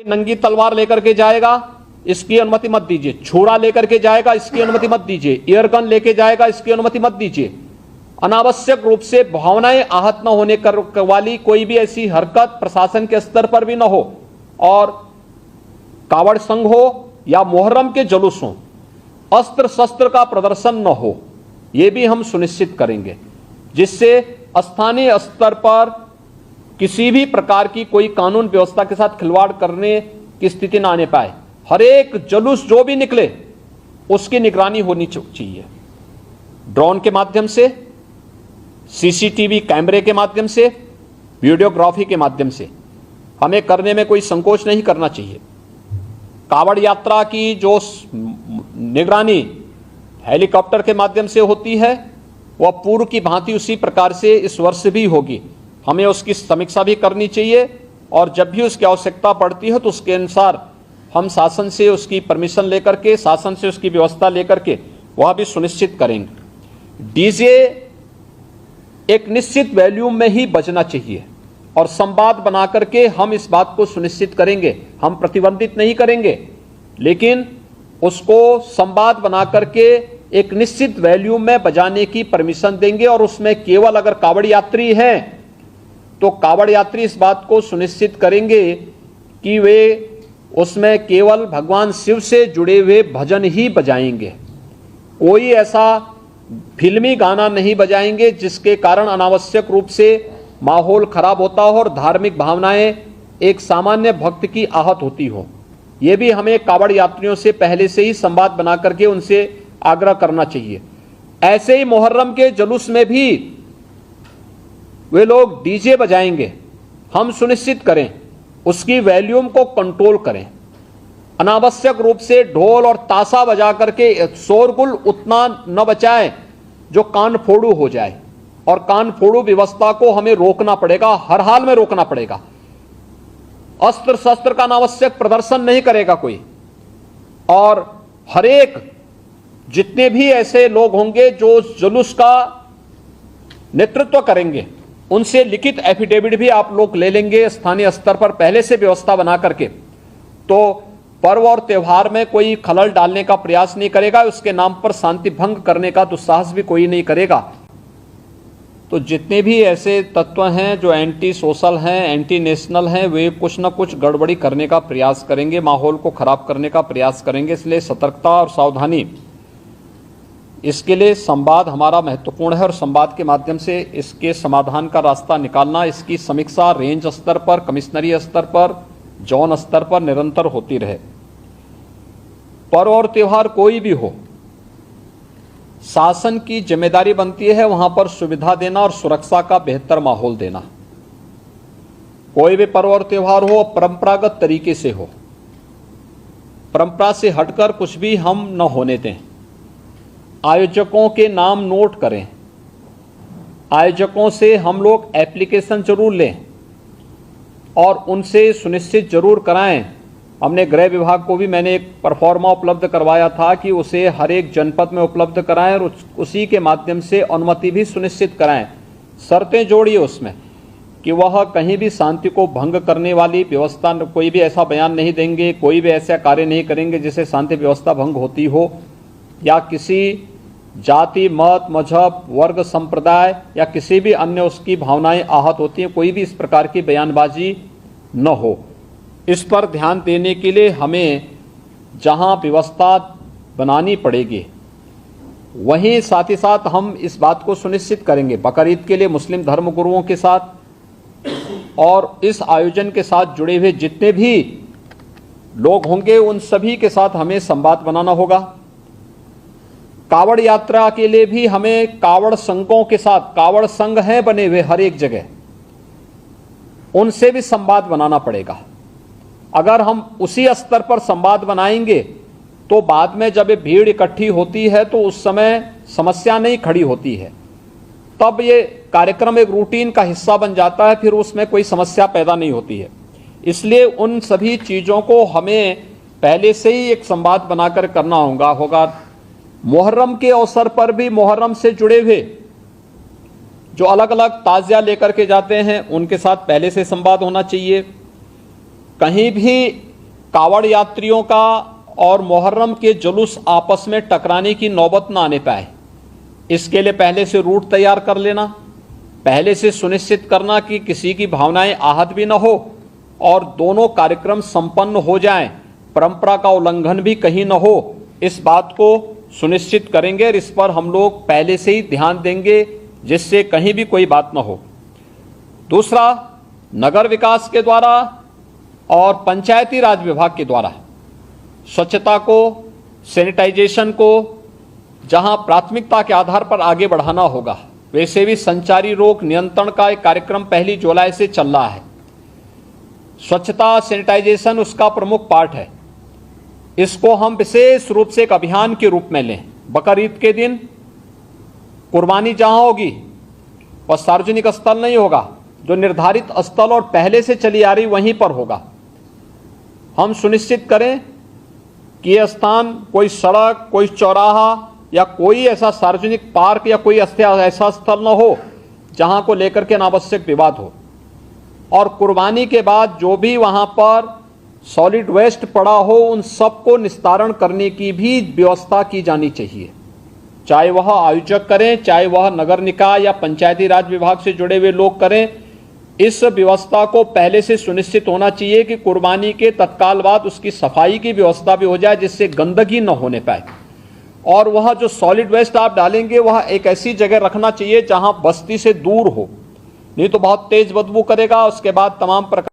नंगी तलवार लेकर के जाएगा, इसकी अनुमति मत दीजिए। छुरा लेकर के जाएगा, इसकी अनुमति मत दीजिए। एयर गन लेके जाएगा, इसकी अनुमति मत दीजिए। अनावश्यक रूप से भावनाएं आहत न होने वाली कोई भी ऐसी हरकत प्रशासन के स्तर पर भी न हो, और कावड़ संघ हो या मुहर्रम के जुलूस हो, अस्त्र शस्त्र का प्रदर्शन न हो, यह भी हम सुनिश्चित करेंगे, जिससे स्थानीय स्तर पर किसी भी प्रकार की कोई कानून व्यवस्था के साथ खिलवाड़ करने की स्थिति न आने पाए। हर एक जुलूस जो भी निकले उसकी निगरानी होनी चाहिए, ड्रोन के माध्यम से, सीसीटीवी कैमरे के माध्यम से, वीडियोग्राफी के माध्यम से। हमें करने में कोई संकोच नहीं करना चाहिए। कावड़ यात्रा की जो निगरानी हेलीकॉप्टर के माध्यम से होती है, वह पूर्व की भांति उसी प्रकार से इस वर्ष भी होगी। हमें उसकी समीक्षा भी करनी चाहिए, और जब भी उसकी आवश्यकता पड़ती है तो उसके अनुसार हम शासन से उसकी परमिशन लेकर के, शासन से उसकी व्यवस्था लेकर के वह भी सुनिश्चित करेंगे। डीजे एक निश्चित वॉल्यूम में ही बजना चाहिए, और संवाद बना करके हम इस बात को सुनिश्चित करेंगे। हम प्रतिबंधित नहीं करेंगे, लेकिन उसको संवाद बना करके एक निश्चित वॉल्यूम में बजाने की परमिशन देंगे, और उसमें केवल अगर कावड़ यात्री हैं तो कावड़ यात्री इस बात को सुनिश्चित करेंगे कि वे उसमें केवल भगवान शिव से जुड़े हुए भजन ही बजाएंगे। कोई ऐसा फिल्मी गाना नहीं बजाएंगे जिसके कारण अनावश्यक रूप से माहौल खराब होता हो और धार्मिक भावनाएं एक सामान्य भक्त की आहत होती हो। यह भी हमें कावड़ यात्रियों से पहले से ही संवाद बना करके उनसे आग्रह करना चाहिए। ऐसे ही मुहर्रम के जुलूस में भी वे लोग डीजे बजाएंगे, हम सुनिश्चित करें उसकी वॉल्यूम को कंट्रोल करें। अनावश्यक रूप से ढोल और ताशा बजा करके शोरगुल उतना न बचाएं जो कान फोड़ू हो जाए, और कान फोड़ू व्यवस्था को हमें रोकना पड़ेगा, हर हाल में रोकना पड़ेगा। अस्त्र शस्त्र का अनावश्यक प्रदर्शन नहीं करेगा कोई, और हर एक जितने भी ऐसे लोग होंगे जो जुलूस का नेतृत्व करेंगे, उनसे लिखित एफिडेविट भी आप लोग ले लेंगे स्थानीय स्तर पर पहले से व्यवस्था बना करके। तो पर्व और त्योहार में कोई खलल डालने का प्रयास नहीं करेगा, उसके नाम पर शांति भंग करने का दुस्साहस भी कोई नहीं करेगा। तो जितने भी ऐसे तत्व हैं जो एंटी सोशल हैं, एंटी नेशनल हैं, वे कुछ न कुछ गड़बड़ी करने का प्रयास करेंगे, माहौल को खराब करने का प्रयास करेंगे। इसलिए सतर्कता और सावधानी, इसके लिए संवाद हमारा महत्वपूर्ण है, और संवाद के माध्यम से इसके समाधान का रास्ता निकालना, इसकी समीक्षा रेंज स्तर पर, कमिश्नरी स्तर पर, जोन स्तर पर निरंतर होती रहे। पर्व और त्योहार कोई भी हो, शासन की जिम्मेदारी बनती है वहां पर सुविधा देना और सुरक्षा का बेहतर माहौल देना। कोई भी पर्व और त्योहार हो, परंपरागत तरीके से हो, परंपरा से हटकर कुछ भी हम न होने दें। आयोजकों के नाम नोट करें, आयोजकों से हम लोग एप्लीकेशन जरूर लें और उनसे सुनिश्चित जरूर कराएं। हमने गृह विभाग को भी मैंने एक परफॉर्मा उपलब्ध करवाया था कि उसे हर एक जनपद में उपलब्ध कराएं, और उसी के माध्यम से अनुमति भी सुनिश्चित कराएं। शर्तें जोड़िए उसमें कि वह कहीं भी शांति को भंग करने वाली व्यवस्था, कोई भी ऐसा बयान नहीं देंगे, कोई भी ऐसा कार्य नहीं करेंगे जिससे शांति व्यवस्था भंग होती हो, या किसी जाति, मत, मजहब, वर्ग, संप्रदाय या किसी भी अन्य उसकी भावनाएं आहत होती हैं, कोई भी इस प्रकार की बयानबाजी न हो। इस पर ध्यान देने के लिए हमें जहां व्यवस्था बनानी पड़ेगी, वहीं साथ ही साथ हम इस बात को सुनिश्चित करेंगे बकरीद के लिए मुस्लिम धर्मगुरुओं के साथ और इस आयोजन के साथ जुड़े हुए जितने भी लोग होंगे उन सभी के साथ हमें संवाद बनाना होगा। कावड़ यात्रा के लिए भी हमें कावड़ संघों के साथ, कावड़ संघ हैं बने हुए हर एक जगह, उनसे भी संवाद बनाना पड़ेगा। अगर हम उसी स्तर पर संवाद बनाएंगे तो बाद में जब ये भीड़ इकट्ठी होती है तो उस समय समस्या नहीं खड़ी होती है, तब ये कार्यक्रम एक रूटीन का हिस्सा बन जाता है, फिर उसमें कोई समस्या पैदा नहीं होती है। इसलिए उन सभी चीज़ों को हमें पहले से ही एक संवाद बनाकर करना होगा। मुहर्रम के अवसर पर भी मुहर्रम से जुड़े हुए जो अलग अलग ताज़िया लेकर के जाते हैं उनके साथ पहले से संवाद होना चाहिए। कहीं भी कावड़ यात्रियों का और मुहर्रम के जुलूस आपस में टकराने की नौबत ना आने पाए, इसके लिए पहले से रूट तैयार कर लेना, पहले से सुनिश्चित करना कि किसी की भावनाएं आहत भी न हो और दोनों कार्यक्रम संपन्न हो जाएं, परंपरा का उल्लंघन भी कहीं न हो, इस बात को सुनिश्चित करेंगे और इस पर हम लोग पहले से ही ध्यान देंगे जिससे कहीं भी कोई बात न हो। दूसरा, नगर विकास के द्वारा और पंचायती राज विभाग के द्वारा स्वच्छता को, सैनिटाइजेशन को जहां प्राथमिकता के आधार पर आगे बढ़ाना होगा, वैसे भी संचारी रोग नियंत्रण का एक कार्यक्रम 1 जुलाई से चल रहा है। स्वच्छता, सैनिटाइजेशन उसका प्रमुख पार्ट है। इसको हम विशेष रूप से एक अभियान के रूप में लें। बकरीद के दिन कुर्बानी जहां होगी वह सार्वजनिक स्थल नहीं होगा, जो निर्धारित स्थल और पहले से चली आ रही वहीं पर होगा। हम सुनिश्चित करें कि यह स्थान कोई सड़क, कोई चौराहा या कोई ऐसा सार्वजनिक पार्क या कोई ऐसा स्थल न हो जहां को लेकर के अनावश्यक विवाद हो। और कुर्बानी के बाद जो भी वहां पर सॉलिड वेस्ट पड़ा हो, उन सबको निस्तारण करने की भी व्यवस्था की जानी चाहिए, चाहे वह आयोजक करें, चाहे वह नगर निकाय या पंचायती राज विभाग से जुड़े हुए लोग करें। इस व्यवस्था को पहले से सुनिश्चित होना चाहिए कि कुर्बानी के तत्काल बाद उसकी सफाई की व्यवस्था भी हो जाए, जिससे गंदगी न होने पाए। और वह जो सॉलिड वेस्ट आप डालेंगे वह एक ऐसी जगह रखना चाहिए जहां बस्ती से दूर हो, नहीं तो बहुत तेज बदबू करेगा। उसके बाद तमाम प्रकार